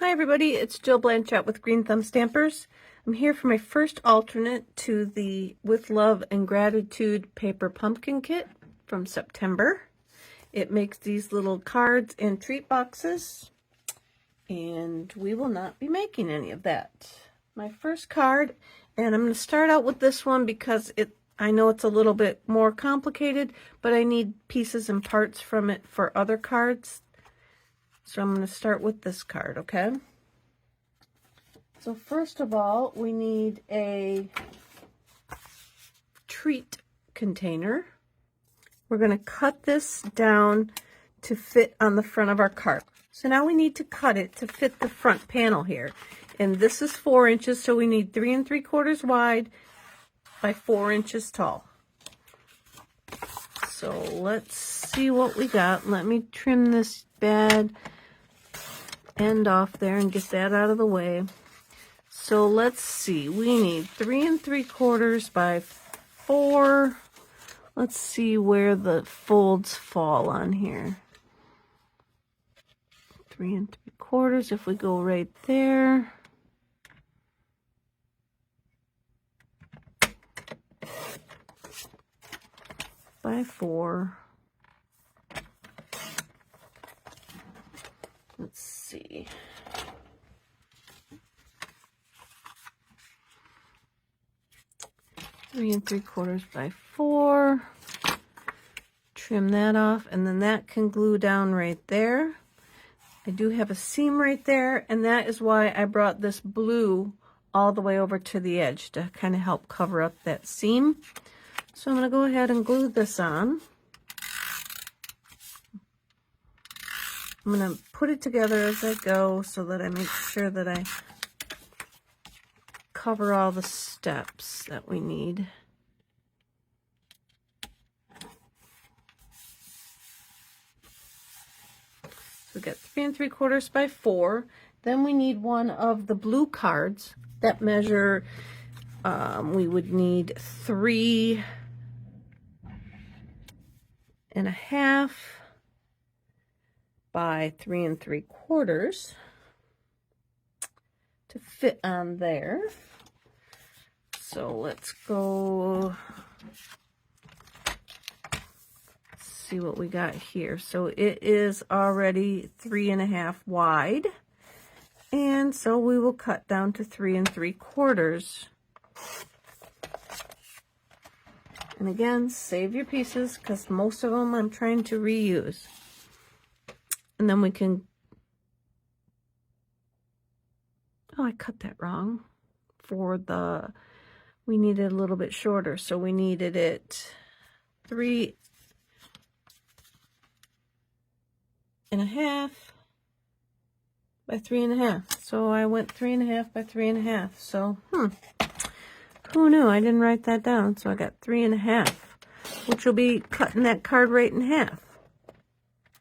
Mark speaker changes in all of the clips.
Speaker 1: Hi everybody, it's Jill Blanchett with Green Thumb Stampers. I'm here for my first alternate to the With Love and Gratitude paper pumpkin kit from September. It makes these little cards and treat boxes, and we will not be making any of that. My first card, and I'm going to start out with this one because I know it's a little bit more complicated, but I need pieces and parts from it for other cards. So I'm going to start with this card, okay? So first of all, we need a treat container. We're going to cut this down to fit on the front of our card. So now we need to cut it to fit the front panel here. And this is 4 inches, so we need 3 3/4 wide by 4 inches tall. So let's see what we got. Let me trim this bad end off there and get that out of the way. So let's see, we need 3 3/4 by 4. Let's see where the folds fall on here. 3 3/4, if we go right there. By 4. Let's see. Three 3/4 by 4. Trim that off, and then that can glue down right there. I do have a seam right there, and that is why I brought this blue all the way over to the edge to kind of help cover up that seam. So I'm going to go ahead and glue this on. I'm going to put it together as I go so that I make sure that I cover all the steps that we need. So we got 3 3/4 by 4. Then we need one of the blue cards that measure, we would need 3 1/2 by 3 3/4 to fit on there. So let's go see what we got here. So it is already 3 1/2 wide, and so we will cut down to 3 3/4. And again, save your pieces because most of them I'm trying to reuse. And then we can, oh, I cut that wrong. We needed a little bit shorter, so we needed it 3 1/2 by 3 1/2. So I went 3 1/2 by 3 1/2. So, who knew? I didn't write that down. So I got 3 1/2, which will be cutting that card right in half.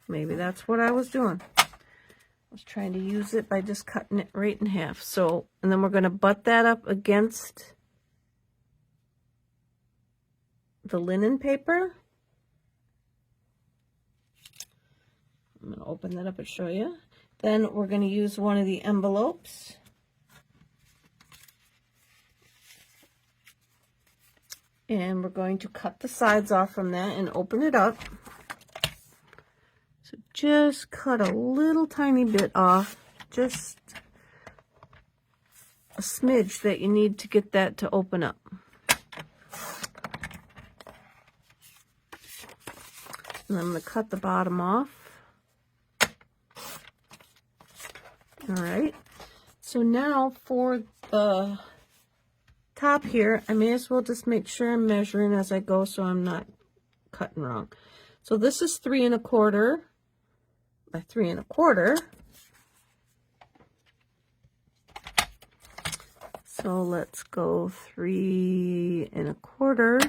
Speaker 1: Maybe that's what I was doing. I was trying to use it by just cutting it right in half. So, and then we're going to butt that up against the linen paper. I'm going to open that up and show you. Then we're going to use one of the envelopes. And we're going to cut the sides off from that and open it up. So just cut a little tiny bit off, just a smidge that you need to get that to open up. And I'm going to cut the bottom off. All right. So now for the top here, I may as well just make sure I'm measuring as I go so I'm not cutting wrong. So this is 3 1/4 by 3 1/4. So let's go 3 1/4.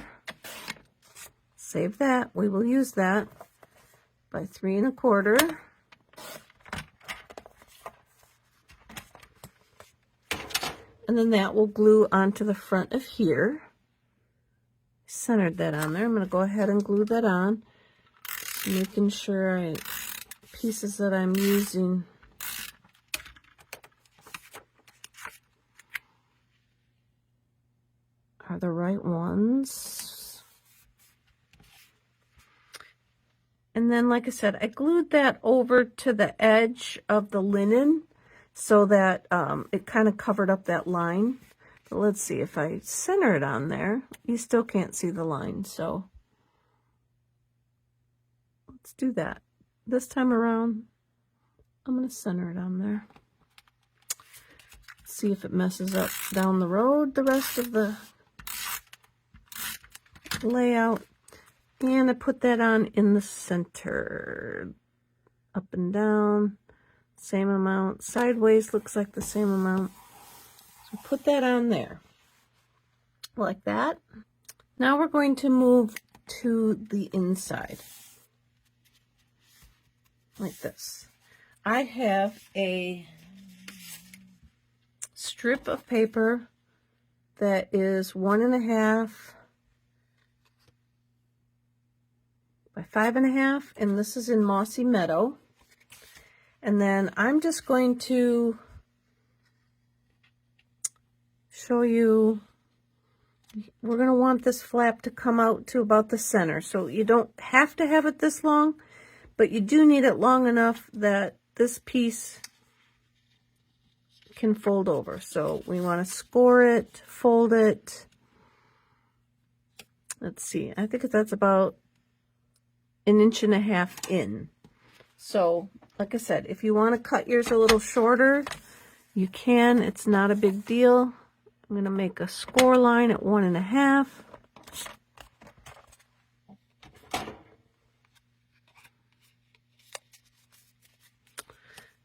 Speaker 1: Save that. We will use that by 3 1/4. And then that will glue onto the front of here. Centered that on there. I'm going to go ahead and glue that on, making sure pieces that I'm using are the right ones. And then, like I said, I glued that over to the edge of the linen so that it kind of covered up that line. But let's see, if I center it on there, you still can't see the line. So let's do that. This time around, I'm going to center it on there. See if it messes up down the road the rest of the layout. And I put that on in the center. Up and down, same amount. Sideways looks like the same amount. So put that on there, like that. Now we're going to move to the inside, like this. I have a strip of paper that is 1.5 by 5.5, and this is in Mossy Meadow. And then I'm just going to show you, we're going to want this flap to come out to about the center. So you don't have to have it this long, but you do need it long enough that this piece can fold over. So we want to score it, fold it. Let's see, I think that's about 1.5 inches in. So like I said, if you want to cut yours a little shorter, you can. It's not a big deal. I'm going to make a score line at 1.5.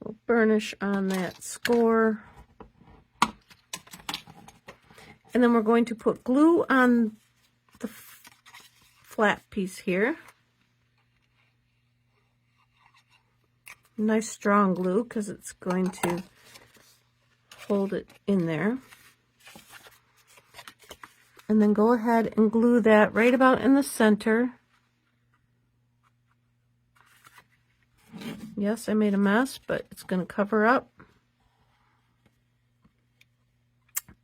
Speaker 1: We'll burnish on that score. And then we're going to put glue on the flat piece here. Nice strong glue, because it's going to hold it in there. And then go ahead and glue that right about in the center. Yes, I made a mess, but it's going to cover up.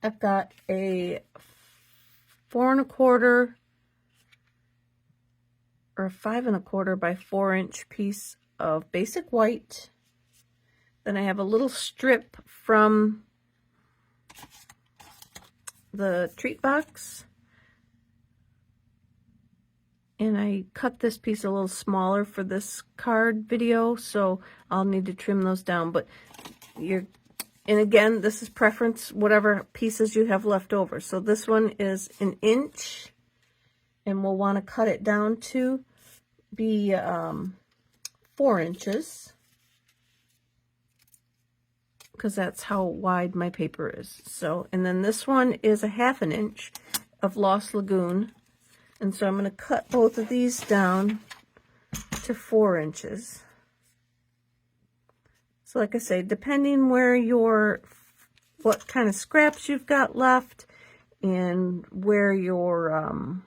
Speaker 1: I've got a 4.25 or a 5.25 by 4-inch piece of basic white. Then I have a little strip from the treat box, and I cut this piece a little smaller for this card video, so I'll need to trim those down. But and again, this is preference, whatever pieces you have left over. So this one is 1 inch, and we'll want to cut it down to be 4 inches, because that's how wide my paper is. So, and then this one is 1/2 inch of Lost Lagoon, and so I'm going to cut both of these down to 4 inches. So like I say, depending where what kind of scraps you've got left, and where your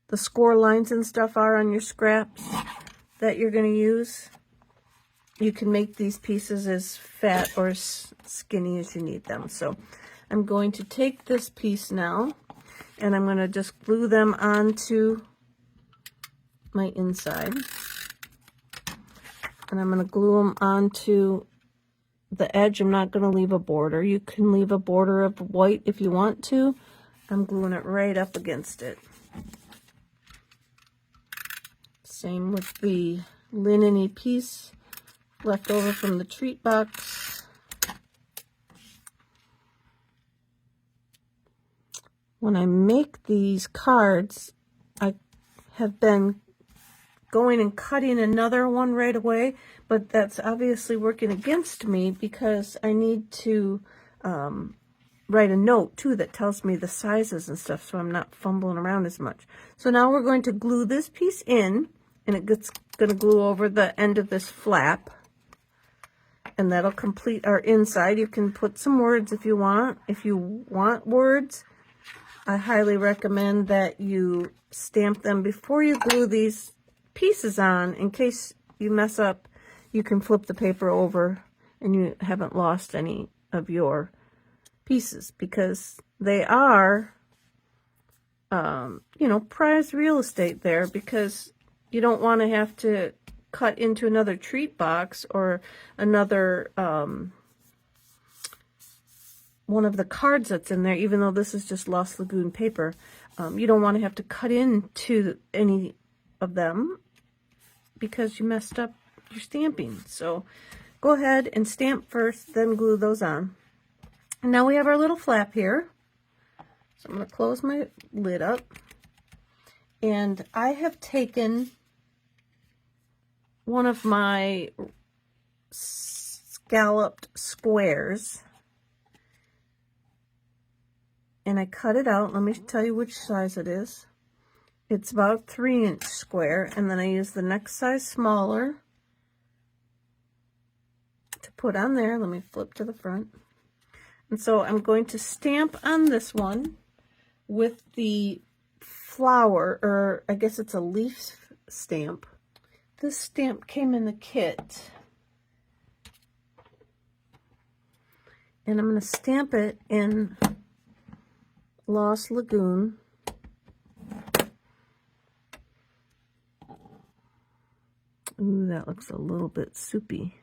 Speaker 1: the score lines and stuff are on your scraps that you're going to use, you can make these pieces as fat or skinny as you need them. So I'm going to take this piece now, and I'm going to just glue them onto my inside. And I'm going to glue them onto the edge. I'm not going to leave a border. You can leave a border of white if you want to. I'm gluing it right up against it. Same with the linen-y piece left over from the treat box. When I make these cards, I have been going and cutting another one right away, but that's obviously working against me, because I need to write a note too that tells me the sizes and stuff, so I'm not fumbling around as much. So now we're going to glue this piece in, and it's going to glue over the end of this flap, and that'll complete our inside. You can put some words if you want. If you want words, I highly recommend that you stamp them before you glue these pieces on. In case you mess up, you can flip the paper over and you haven't lost any of your pieces because they are, you know, prized real estate there, because you don't want to have to cut into another treat box or another one of the cards that's in there, even though this is just Lost Lagoon paper. You don't want to have to cut into any of them because you messed up your stamping. So go ahead and stamp first, then glue those on. And now we have our little flap here. So I'm going to close my lid up. And I have taken one of my scalloped squares and I cut it out. Let me tell you which size it is. It's about 3-inch square, and then I use the next size smaller to put on there. Let me flip to the front. And so I'm going to stamp on this one with the flower, or I guess it's a leaf stamp. This stamp came in the kit. And I'm going to stamp it in Lost Lagoon. Ooh, that looks a little bit soupy.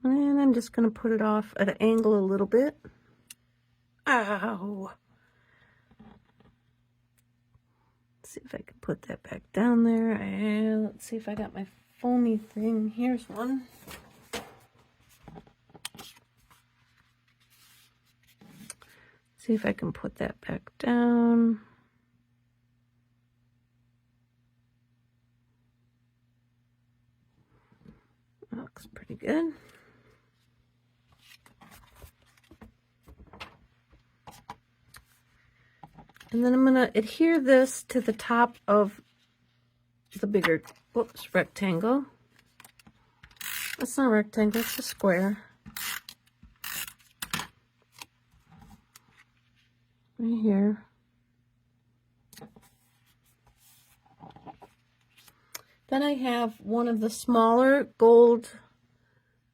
Speaker 1: And I'm just going to put it off at an angle a little bit. Ow! Let's see if I can put that back down there. And let's see if I got my foamy thing. Here's one. See if I can put that back down. That looks pretty good. And then I'm going to adhere this to the top of the bigger, whoops, rectangle. It's not a rectangle, it's a square. Right here. Then I have one of the smaller gold,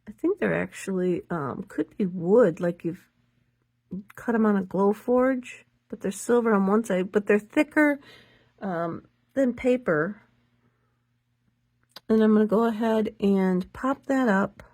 Speaker 1: I think they're actually, could be wood, like you've cut them on a glow forge, but they're silver on one side, but they're thicker than paper. And I'm going to go ahead and pop that up.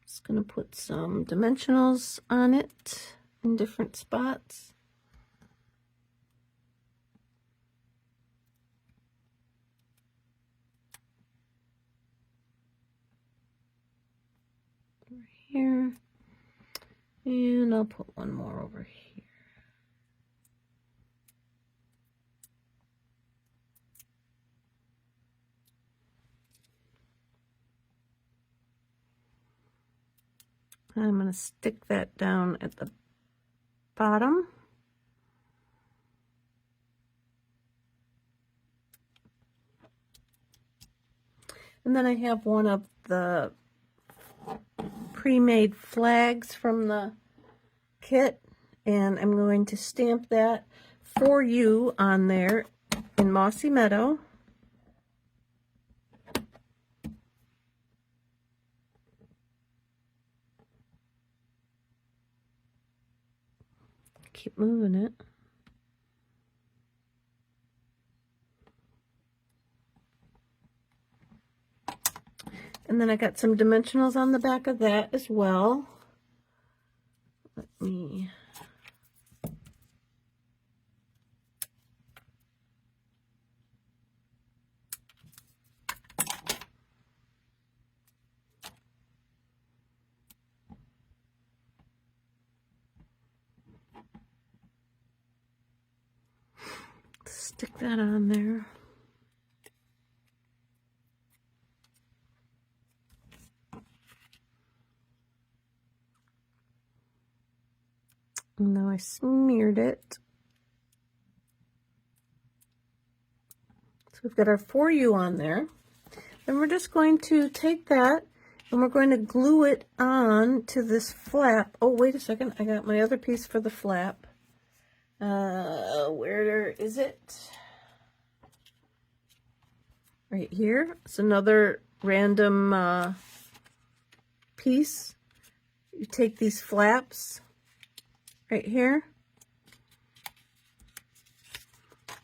Speaker 1: Just going to put some dimensionals on it in different spots. Over here. And I'll put one more over here. I'm going to stick that down at the bottom. And then I have one of the pre-made flags from the kit, and I'm going to stamp that for you on there in Mossy Meadow. Keep moving it. And then I got some dimensionals on the back of that as well. Let me stick that on there. And now I smeared it. So we've got our For You on there. Then we're just going to take that And we're going to glue it on to this flap. Oh, wait a second. I got my other piece for the flap. Where is it? Right here. It's another random piece. You take these flaps right here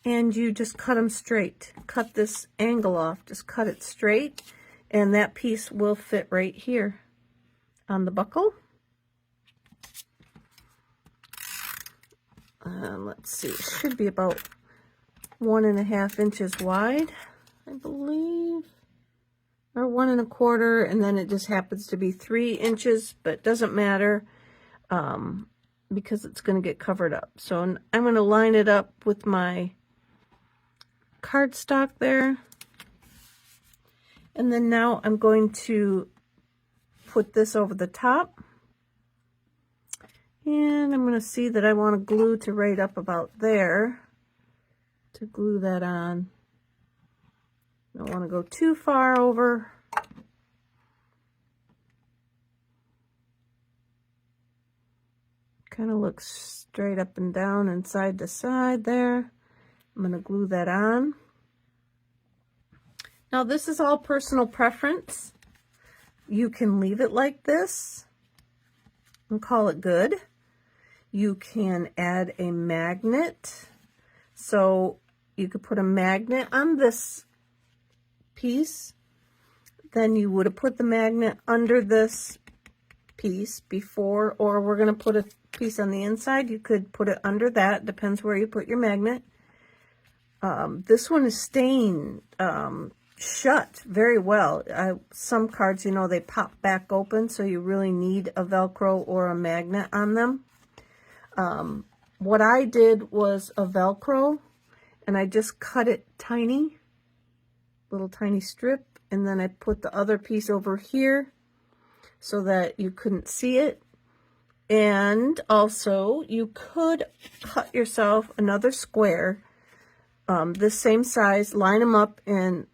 Speaker 1: and you just cut them straight. Cut this angle off. Just cut it straight, and that piece will fit right here on the buckle. Let's see, it should be about 1.5 inches wide, I believe, or 1 1/4, and then it just happens to be 3 inches, but it doesn't matter because it's going to get covered up. So I'm going to line it up with my cardstock there, and then now I'm going to put this over the top. And I'm going to see that I want to glue to right up about there to glue that on. Don't want to go too far over. Kind of looks straight up and down and side to side there. I'm going to glue that on. Now this is all personal preference. You can leave it like this and call it good. You can add a magnet. So you could put a magnet on this piece. Then you would have put the magnet under this piece before, or we're going to put a piece on the inside. You could put it under that. Depends where you put your magnet. This one is staying shut very well. Some cards, you know, they pop back open, so you really need a Velcro or a magnet on them. What I did was a Velcro, and I just cut it tiny, little tiny strip, and then I put the other piece over here so that you couldn't see it. And also you could cut yourself another square, this same size, line them up, and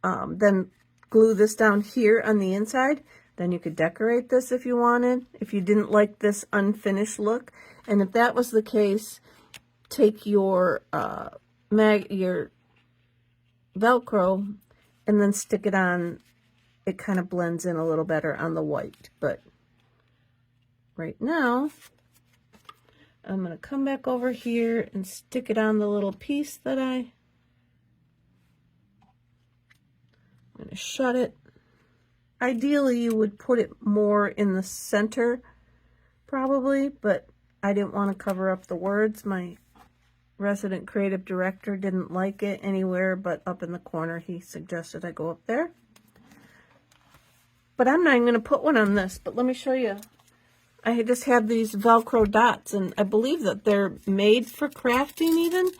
Speaker 1: then glue this down here on the inside. Then you could decorate this if you wanted, if you didn't like this unfinished look. And if that was the case, take your your Velcro and then stick it on. It kind of blends in a little better on the white. But right now, I'm going to come back over here and stick it on the little piece that I'm going to shut it. Ideally, you would put it more in the center, probably, but I didn't want to cover up the words. My resident creative director didn't like it anywhere but up in the corner. He suggested I go up there. But I'm not even going to put one on this, but let me show you. I just have these Velcro dots, and I believe that they're made for crafting even.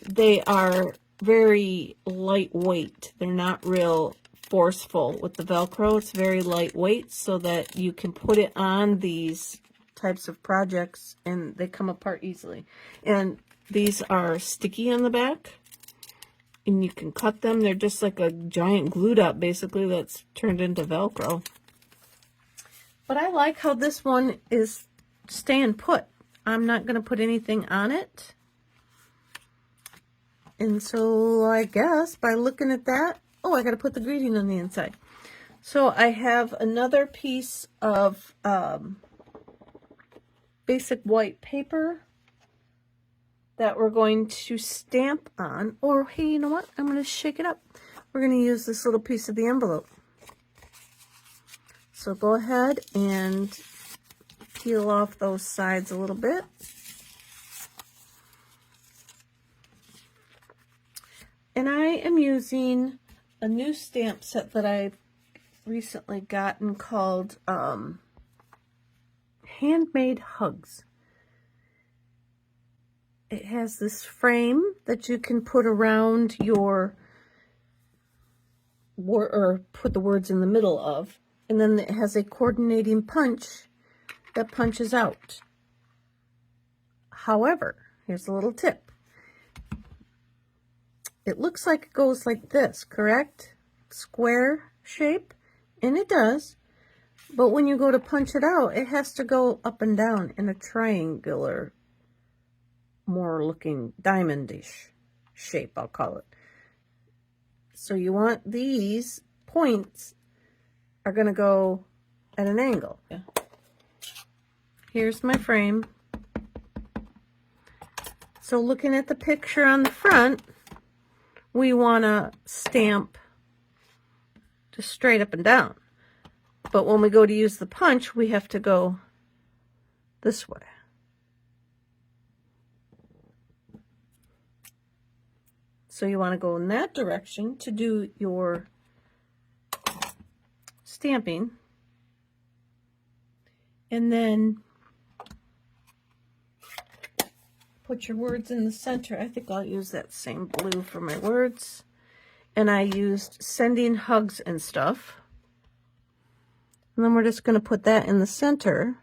Speaker 1: They are very lightweight. They're not real forceful with the Velcro. It's very lightweight so that you can put it on these types of projects and they come apart easily. And these are sticky on the back, and you can cut them. They're just like a giant glue dot basically that's turned into Velcro. But I like how this one is staying put. I'm not going to put anything on it. And so I guess by looking at that, oh, I got to put the greeting on the inside. So I have another piece of basic white paper that we're going to stamp on. Or, hey, you know what? I'm going to shake it up. We're going to use this little piece of the envelope. So go ahead and peel off those sides a little bit. And I am using a new stamp set that I've recently gotten called Handmade Hugs. It has this frame that you can put around your, or put the words in the middle of, and then it has a coordinating punch that punches out. However, here's a little tip. It looks like it goes like this, correct? Square shape. And it does. But when you go to punch it out, it has to go up and down in a triangular, more looking diamondish shape, I'll call it. So you want these points are going to go at an angle. Yeah. Here's my frame. So looking at the picture on the front, we want to stamp just straight up and down. But when we go to use the punch, we have to go this way. So you want to go in that direction to do your stamping. And then put your words in the center. I think I'll use that same blue for my words. And I used sending hugs and stuff. And then we're just going to put that in the center.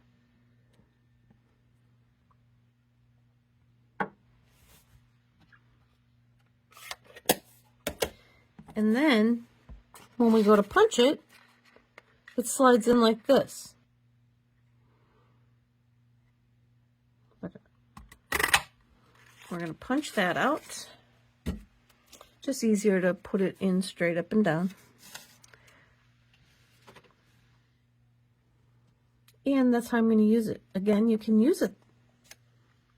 Speaker 1: And then when we go to punch it, it slides in like this. We're going to punch that out. Just easier to put it in straight up and down. And that's how I'm going to use it. Again, you can use it.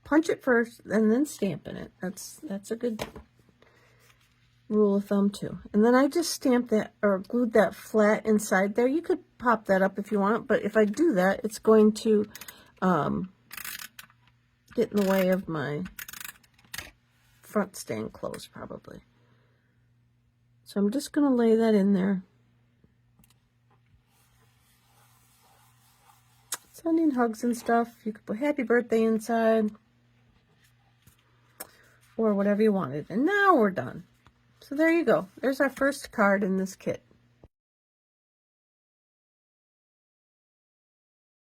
Speaker 1: Punch it first and then stamp in it. That's a good rule of thumb too. And then I just stamped that or glued that flat inside there. You could pop that up if you want, but if I do that, it's going to get in the way of my front staying closed probably. So I'm just going to lay that in there. Sending hugs and stuff. You could put happy birthday inside or whatever you wanted. And now we're done. So there you go. There's our first card in this kit.